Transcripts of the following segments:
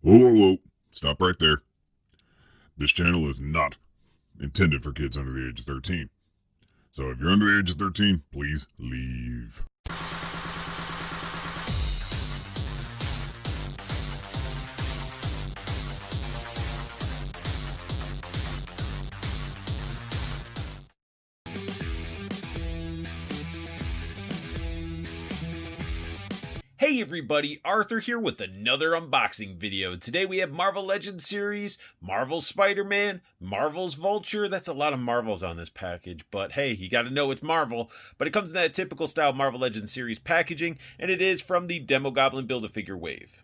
Whoa, whoa, whoa. Stop right there. This channel is not intended for kids under the age of 13. So if you're under the age of 13, please leave. Hey everybody, Arthur here with another unboxing video. Today we have Marvel Legends series, Marvel's Spider-Man, Marvel's Vulture. That's a lot of Marvels on this package, but hey, you gotta know it's Marvel. But it comes in that typical style Marvel Legends series packaging, and it is from the Demogoblin Build-A-Figure wave.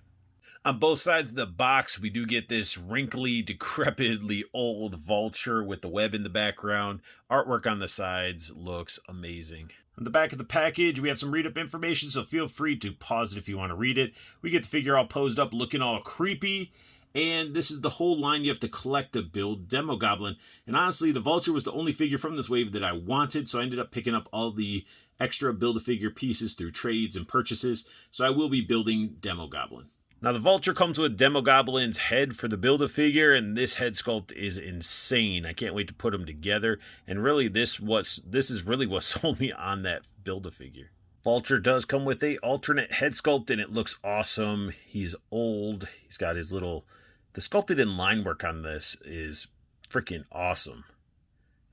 On both sides of the box, we do get this wrinkly, decrepitly old Vulture with the web in the background. Artwork on the sides looks amazing. On the back of the package, we have some read-up information, so feel free to pause it if you want to read it. We get the figure all posed up, looking all creepy. And this is the whole line you have to collect to build Demogoblin. And honestly, the Vulture was the only figure from this wave that I wanted, so I ended up picking up all the extra Build-A-Figure pieces through trades and purchases. So I will be building Demogoblin. Now, the Vulture comes with Demogoblin's head for the Build-A-Figure, and this head sculpt is insane. I can't wait to put them together, and really, this is really what sold me on that Build-A-Figure. Vulture does come with a alternate head sculpt, and it looks awesome. He's old. He's got his little... The sculpted in line work on this is freaking awesome.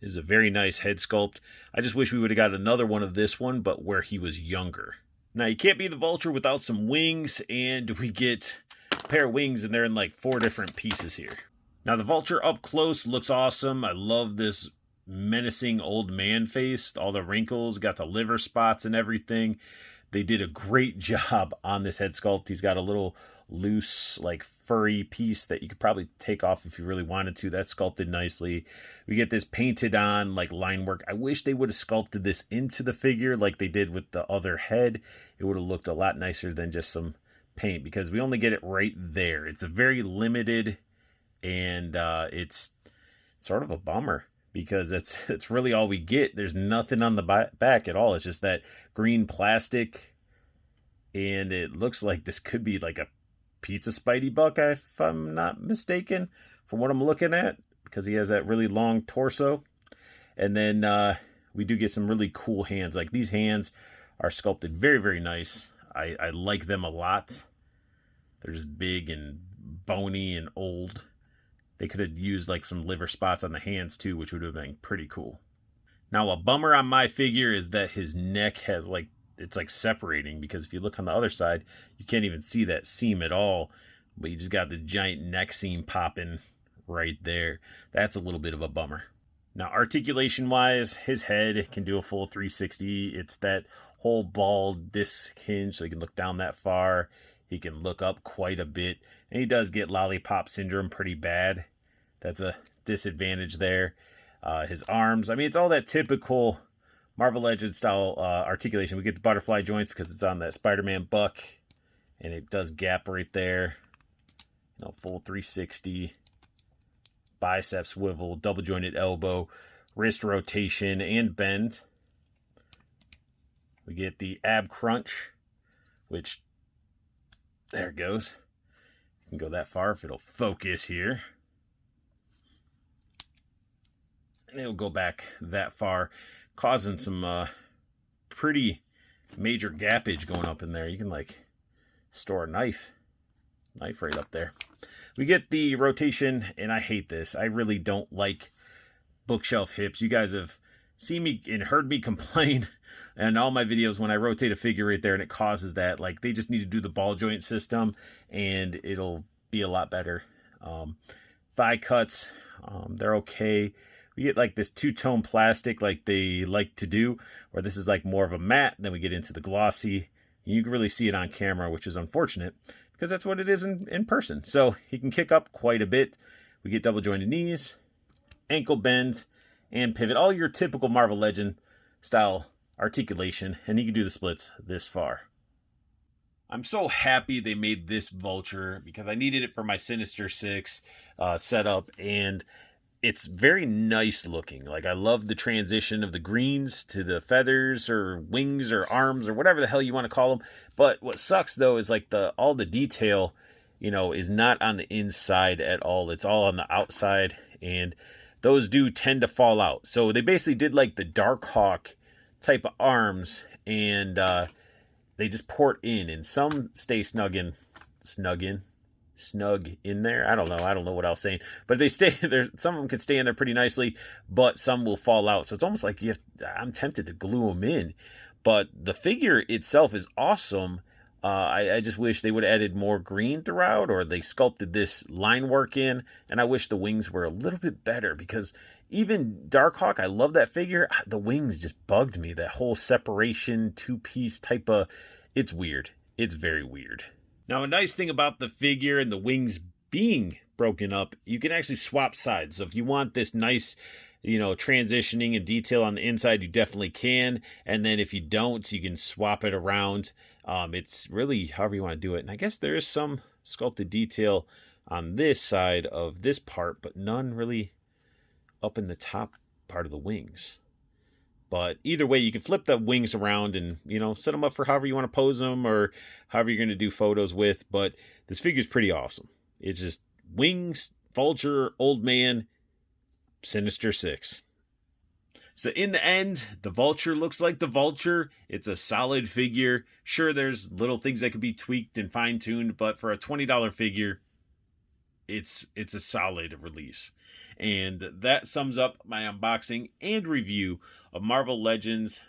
It is a very nice head sculpt. I just wish we would have got another one of this one, but where he was younger. Now, you can't be the Vulture without some wings, and we get a pair of wings, and they're in like 4 different pieces here. Now, the Vulture up close looks awesome. I love this menacing old man face, all the wrinkles, got the liver spots and everything. They did a great job on this head sculpt. He's got a little loose, like furry piece that you could probably take off if you really wanted to. That's sculpted nicely. We get this painted on like line work. I wish they would have sculpted this into the figure like they did with the other head. It would have looked a lot nicer than just some paint, because we only get it right there. It's a very limited, and it's sort of a bummer because it's really all we get. There's nothing on the back at all. It's just that green plastic, and it looks like this could be like a Pizza Spidey Buck, if I'm not mistaken, from what I'm looking at, because he has that really long torso. And then we do get some really cool hands. Like, these hands are sculpted very, very nice. I like them a lot. They're just big and bony and old. They could have used like some liver spots on the hands too, which would have been pretty cool. Now, a bummer on my figure is that his neck has like, it's like separating, because if you look on the other side, you can't even see that seam at all, but you just got the giant neck seam popping right there. That's a little bit of a bummer. Now, articulation wise, his head can do a full 360. It's that whole bald disc hinge, so he can look down that far. He can look up quite a bit, and he does get lollipop syndrome pretty bad. That's a disadvantage there. His arms, I mean, it's all that typical Marvel Legends style articulation. We get the butterfly joints because it's on that Spider-Man buck, and it does gap right there. You know, full 360, bicep swivel, double jointed elbow, wrist rotation, and bend. We get the ab crunch, which, there it goes. You can go that far if it'll focus here. And it'll go back that far, causing some pretty major gappage going up in there. You can like store a knife right up there. We get the rotation, and I hate this. I really don't like bookshelf hips. You guys have seen me and heard me complain in all my videos when I rotate a figure right there, and it causes that. Like, they just need to do the ball joint system, and it'll be a lot better. Thigh cuts, they're okay. We get like this two-tone plastic like they like to do, where this is like more of a matte. Then we get into the glossy. You can really see it on camera, which is unfortunate, because that's what it is in person. So he can kick up quite a bit. We get double jointed knees, ankle bend, and pivot. All your typical Marvel Legend style articulation, and he can do the splits this far. I'm so happy they made this Vulture, because I needed it for my Sinister Six setup, and it's very nice looking. Like, I love the transition of the greens to the feathers or wings or arms or whatever the hell you want to call them. But what sucks though is like all the detail is not on the inside at all. It's all on the outside, and those do tend to fall out. So they basically did like the Darkhawk type of arms, and they just port in, and some stay snug in there. I don't know what I was saying, but they stay there. Some of them can stay in there pretty nicely, but some will fall out. So it's almost like I'm tempted to glue them in, but the figure itself is awesome. I just wish they would have added more green throughout, or they sculpted this line work in, and I wish the wings were a little bit better, because even Darkhawk, I love that figure. The wings just bugged me. That whole separation, two-piece type of, it's weird. It's very weird. Now, a nice thing about the figure and the wings being broken up, you can actually swap sides. So if you want this nice, transitioning and detail on the inside, you definitely can. And then if you don't, you can swap it around. It's really however you want to do it. And I guess there is some sculpted detail on this side of this part, but none really up in the top part of the wings. But either way, you can flip the wings around and, set them up for however you want to pose them, or however you're going to do photos with. But this figure is pretty awesome. It's just wings, Vulture, old man, Sinister Six. So in the end, the Vulture looks like the Vulture. It's a solid figure. Sure, there's little things that could be tweaked and fine-tuned, but for a $20 figure, it's a solid release. And that sums up my unboxing and review of Marvel Legends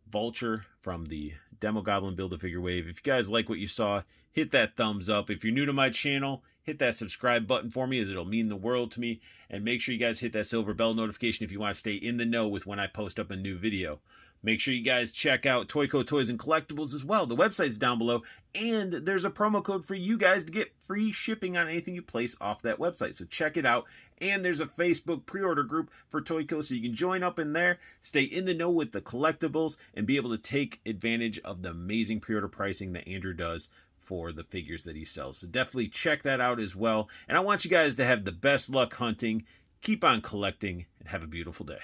Vulture from the Demogoblin Build-A-Figure wave. If you guys like what you saw, hit that thumbs up. If you're new to my channel, hit that subscribe button for me, as it'll mean the world to me. And make sure you guys hit that silver bell notification if you want to stay in the know with when I post up a new video. Make sure you guys check out Toyco Toys and Collectibles as well. The website's down below, and there's a promo code for you guys to get free shipping on anything you place off that website. So check it out. And there's a Facebook pre-order group for Toyco, so you can join up in there, stay in the know with the collectibles, and be able to take advantage of the amazing pre-order pricing that Andrew does for the figures that he sells. So definitely check that out as well. And I want you guys to have the best luck hunting, keep on collecting, and have a beautiful day.